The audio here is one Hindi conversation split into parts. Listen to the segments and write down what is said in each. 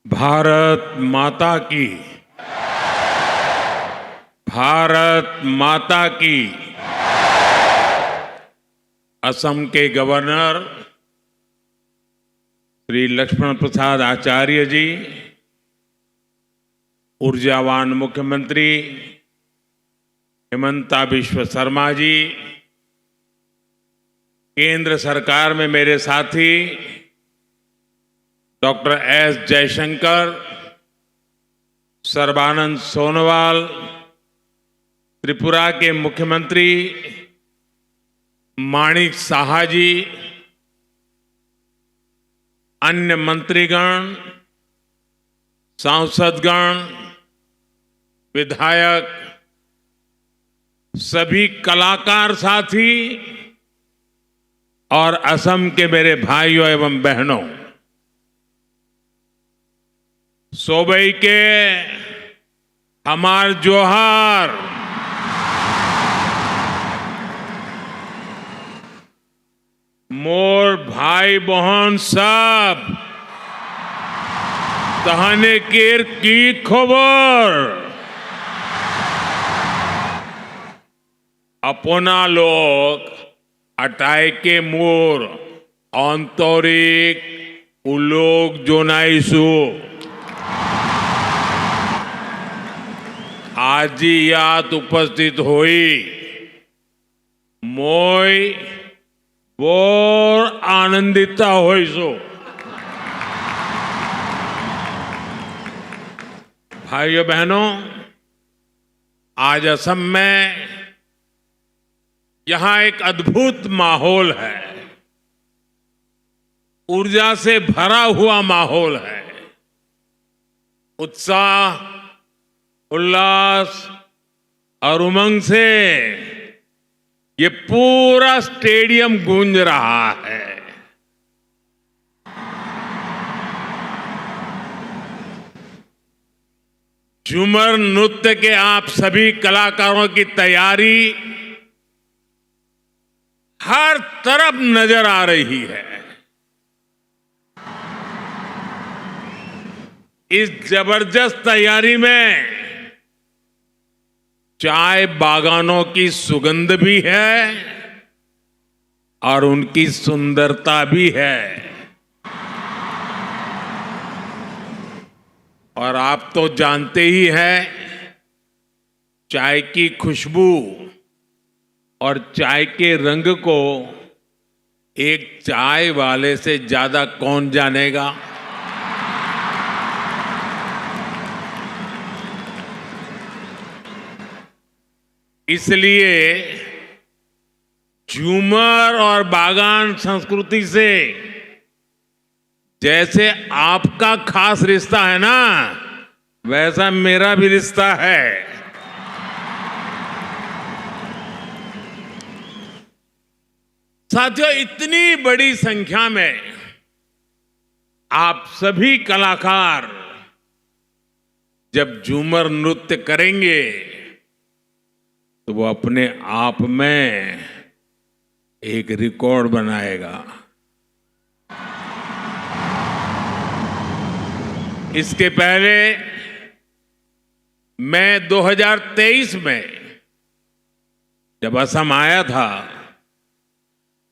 भारत माता की, भारत माता की। असम के गवर्नर श्री लक्ष्मण प्रसाद आचार्य जी, ऊर्जावान मुख्यमंत्री हिमंता बिश्व शर्मा जी, केंद्र सरकार में मेरे साथी डॉक्टर एस जयशंकर, सर्बानंद सोनोवाल, त्रिपुरा के मुख्यमंत्री माणिक साहा जी, अन्य मंत्रीगण, सांसदगण, विधायक, सभी कलाकार साथी और असम के मेरे भाइयों एवं बहनों, सोबई के हमार जोहार। मोर भाई बहन सब तहने केर की खबर। अपना लोग अटाई के मोर आंतरिक उलोक जोनाइसु आज यात उपस्थित हुई मोय बोर आनंदिता होइसो। भाइयों बहनों, आज असम में यहां एक अद्भुत माहौल है, ऊर्जा से भरा हुआ माहौल है। उत्साह, उल्लास और उमंग से ये पूरा स्टेडियम गूंज रहा है। झूमर नृत्य के आप सभी कलाकारों की तैयारी हर तरफ नजर आ रही है। इस जबरदस्त तैयारी में चाय बागानों की सुगंध भी है और उनकी सुंदरता भी है। और आप तो जानते ही हैं, चाय की खुशबू और चाय के रंग को एक चाय वाले से ज्यादा कौन जानेगा। इसलिए झूमर और बागान संस्कृति से जैसे आपका खास रिश्ता है ना, वैसा मेरा भी रिश्ता है। साथियों, इतनी बड़ी संख्या में आप सभी कलाकार जब झूमर नृत्य करेंगे तो वो अपने आप में एक रिकॉर्ड बनाएगा। इसके पहले मैं 2023 में जब असम आया था,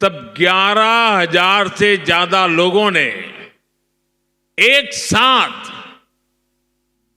तब 11,000 से ज्यादा लोगों ने एक साथ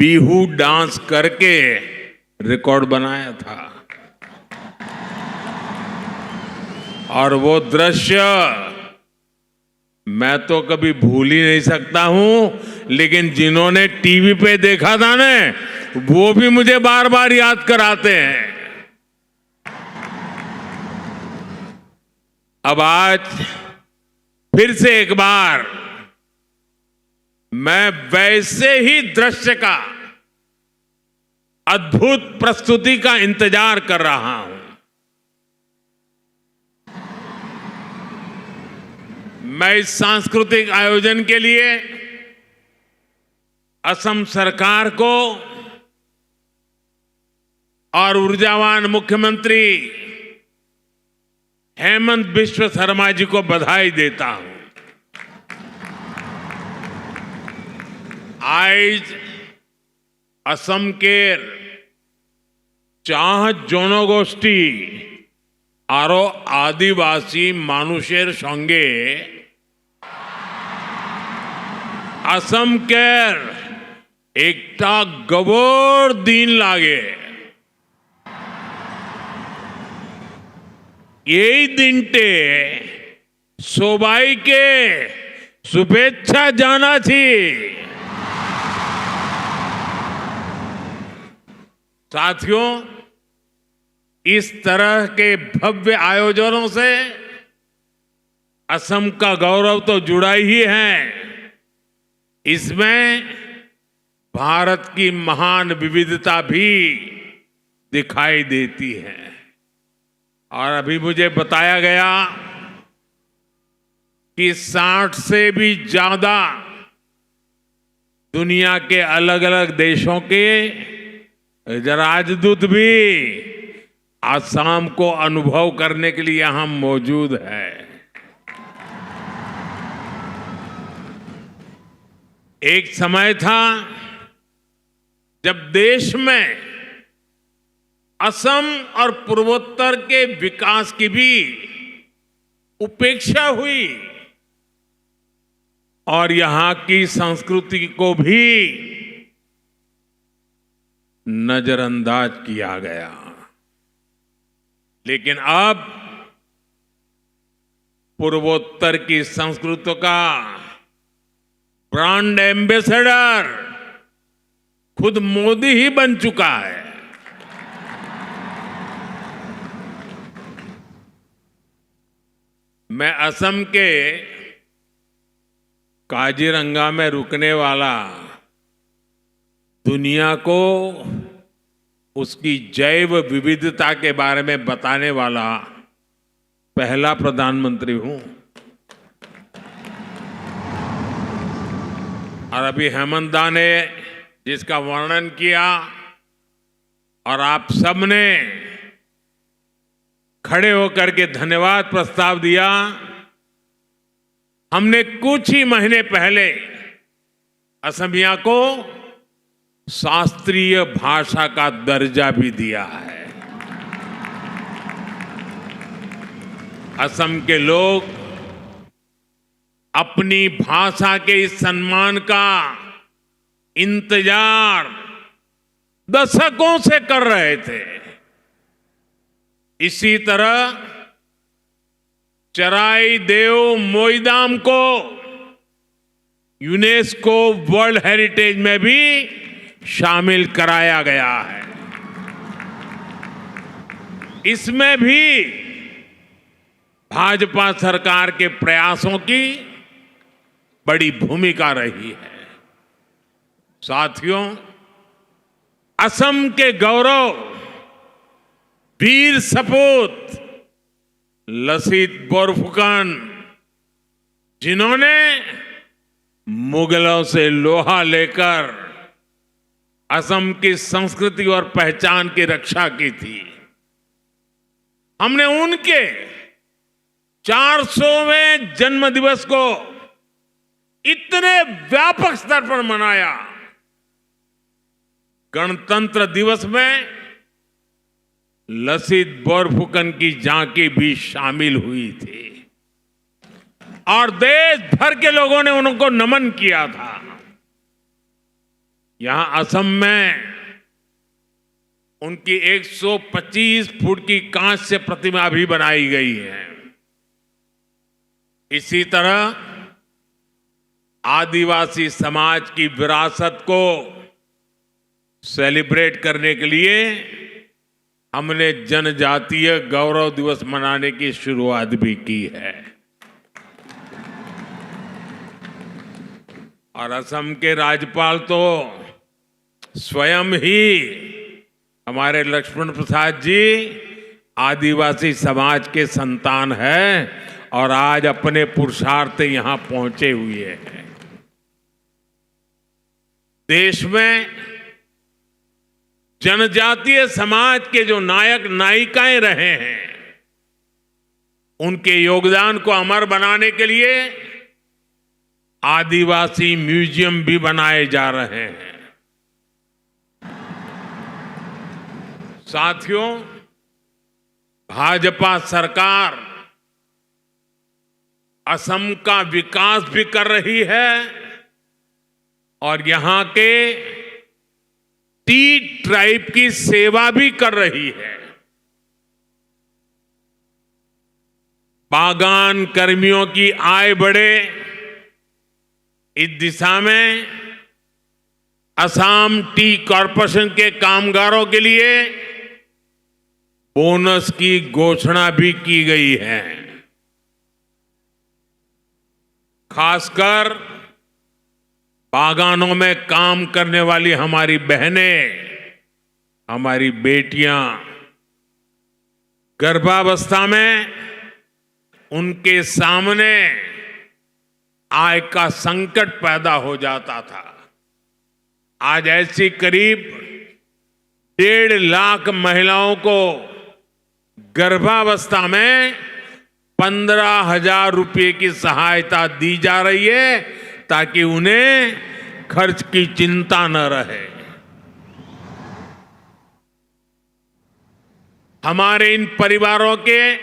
बिहू डांस करके रिकॉर्ड बनाया था। और वो दृश्य मैं तो कभी भूल ही नहीं सकता हूं, लेकिन जिन्होंने टीवी पे देखा था ना, वो भी मुझे बार बार याद कराते हैं। अब आज फिर से एक बार मैं वैसे ही दृश्य का, अद्भुत प्रस्तुति का इंतजार कर रहा हूं। मैं इस सांस्कृतिक आयोजन के लिए असम सरकार को और ऊर्जावान मुख्यमंत्री हेमंत बिश्व शर्मा जी को बधाई देता हूं। আজ অসমকের চাহ জনগোষ্ঠী আরো আদিবাসী মানুষের সঙ্গে অসমকের একটা গবর দিন লাগে। এই দিনটে সবাইকে শুভেচ্ছা জানাচ্ছি। साथियों, इस तरह के भव्य आयोजनों से असम का गौरव तो जुड़ा ही है, इसमें भारत की महान विविधता भी दिखाई देती है। और अभी मुझे बताया गया कि 60 से भी ज्यादा दुनिया के अलग अलग देशों के राजदूत भी असम को अनुभव करने के लिए यहां मौजूद है। एक समय था जब देश में असम और पूर्वोत्तर के विकास की भी उपेक्षा हुई और यहां की संस्कृति को भी नजरअंदाज किया गया। लेकिन अब पूर्वोत्तर की संस्कृति का ब्रांड एम्बेसडर खुद मोदी ही बन चुका है। मैं असम के काजीरंगा में रुकने वाला दुनिया को उसकी जैव विविधता के बारे में बताने वाला पहला प्रधानमंत्री हूं। और अभी हेमंत दा ने जिसका वर्णन किया और आप सबने खड़े होकर के धन्यवाद प्रस्ताव दिया, हमने कुछ ही महीने पहले असमिया को शास्त्रीय भाषा का दर्जा भी दिया है। असम के लोग अपनी भाषा के इस सम्मान का इंतजार दशकों से कर रहे थे। इसी तरह चराई देव मोईदाम को यूनेस्को वर्ल्ड हेरिटेज में भी शामिल कराया गया है। इसमें भी भाजपा सरकार के प्रयासों की बड़ी भूमिका रही है। साथियों, असम के गौरव वीर सपूत लसित बोरफुकन, जिन्होंने मुगलों से लोहा लेकर असम की संस्कृति और पहचान की रक्षा की थी। हमने उनके 400वें जन्म दिवस को इतने व्यापक स्तर पर मनाया। गणतंत्र दिवस में लसित बोरफुकन की झांकी भी शामिल हुई थी और देश भर के लोगों ने उनको नमन किया था। यहां असम में उनकी 125 फुट की कांस्य प्रतिमा भी बनाई गई है। इसी तरह आदिवासी समाज की विरासत को सेलिब्रेट करने के लिए हमने जनजातीय गौरव दिवस मनाने की शुरुआत भी की है। और असम के राज्यपाल तो स्वयं ही हमारे लक्ष्मण प्रसाद जी आदिवासी समाज के संतान हैं और आज अपने पुरुषार्थ यहां पहुंचे हुए हैं। देश में जनजातीय समाज के जो नायक नायिकाएं रहे हैं, उनके योगदान को अमर बनाने के लिए आदिवासी म्यूजियम भी बनाए जा रहे हैं। साथियों, भाजपा सरकार असम का विकास भी कर रही है और यहां के टी ट्राइब की सेवा भी कर रही है। बागान कर्मियों की आय बढ़े, इस दिशा में असम टी कॉरपोरेशन के कामगारों के लिए बोनस की घोषणा भी की गई है। खासकर बागानों में काम करने वाली हमारी बहनें, हमारी बेटियां गर्भावस्था में उनके सामने आय का संकट पैदा हो जाता था। आज ऐसी करीब 1.5 लाख महिलाओं को गर्भावस्था में 15,000 रुपये की सहायता दी जा रही है ताकि उन्हें खर्च की चिंता न रहे। हमारे इन परिवारों के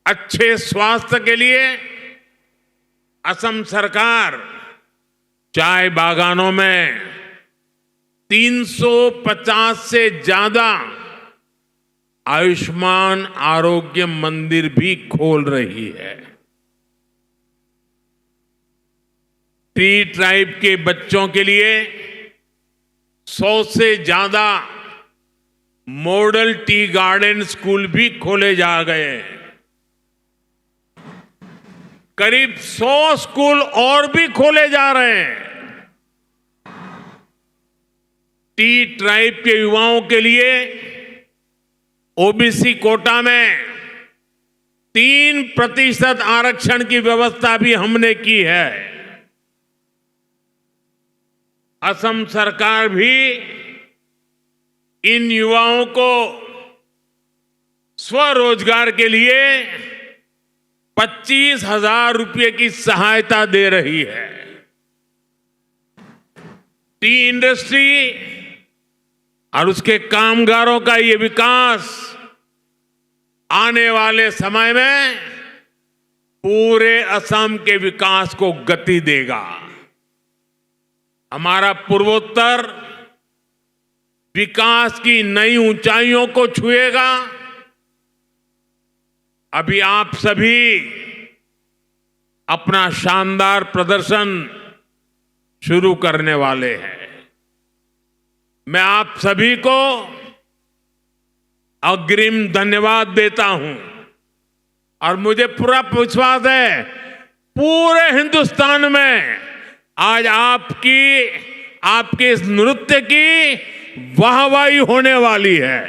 अच्छे स्वास्थ्य के लिए असम सरकार चाय बागानों में 350 से ज्यादा आयुष्मान आरोग्य मंदिर भी खोल रही है। टी ट्राइब के बच्चों के लिए 100 से ज्यादा मॉडल टी गार्डन स्कूल भी खोले जा गए। करीब 100 स्कूल और भी खोले जा रहे हैं। टी ट्राइब के युवाओं के लिए ओबीसी कोटा में 3% आरक्षण की व्यवस्था भी हमने की है। असम सरकार भी इन युवाओं को स्वरोजगार के लिए 25,000 रुपये की सहायता दे रही है। टी इंडस्ट्री और उसके कामगारों का ये विकास आने वाले समय में पूरे असम के विकास को गति देगा। हमारा पूर्वोत्तर विकास की नई ऊंचाइयों को छुएगा। अभी आप सभी अपना शानदार प्रदर्शन शुरू करने वाले हैं। मैं आप सभी को अग्रिम धन्यवाद देता हूं और मुझे पूरा विश्वास है पूरे हिंदुस्तान में आज आपके इस नृत्य की वाहवाही होने वाली है।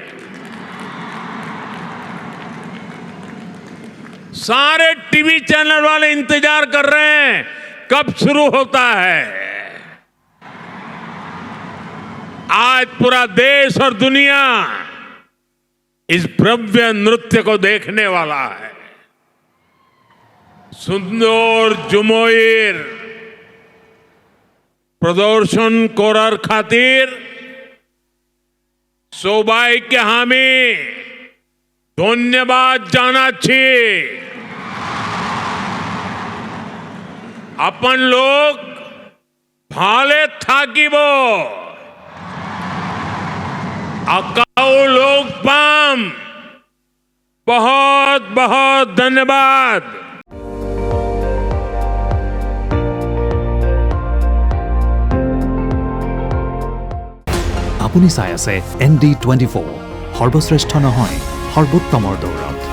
सारे टीवी चैनल वाले इंतजार कर रहे हैं कब शुरू होता है। आज पूरा देश और दुनिया इस भव्य नृत्य को देखने वाला है। सुंदर जुमोइर प्रदर्शन कोरर खातिर सोबाई के हामी धन्यवाद जानाচ্ছি। अपन लोग भाले থাকিব अकाउ लोग पाम। बहुत बहुत धन्यवाद। আপুনি চাই আছে ND24 সৰ্বশ্ৰেষ্ঠ নহয় সৰ্বোত্তমৰ দৌৰত।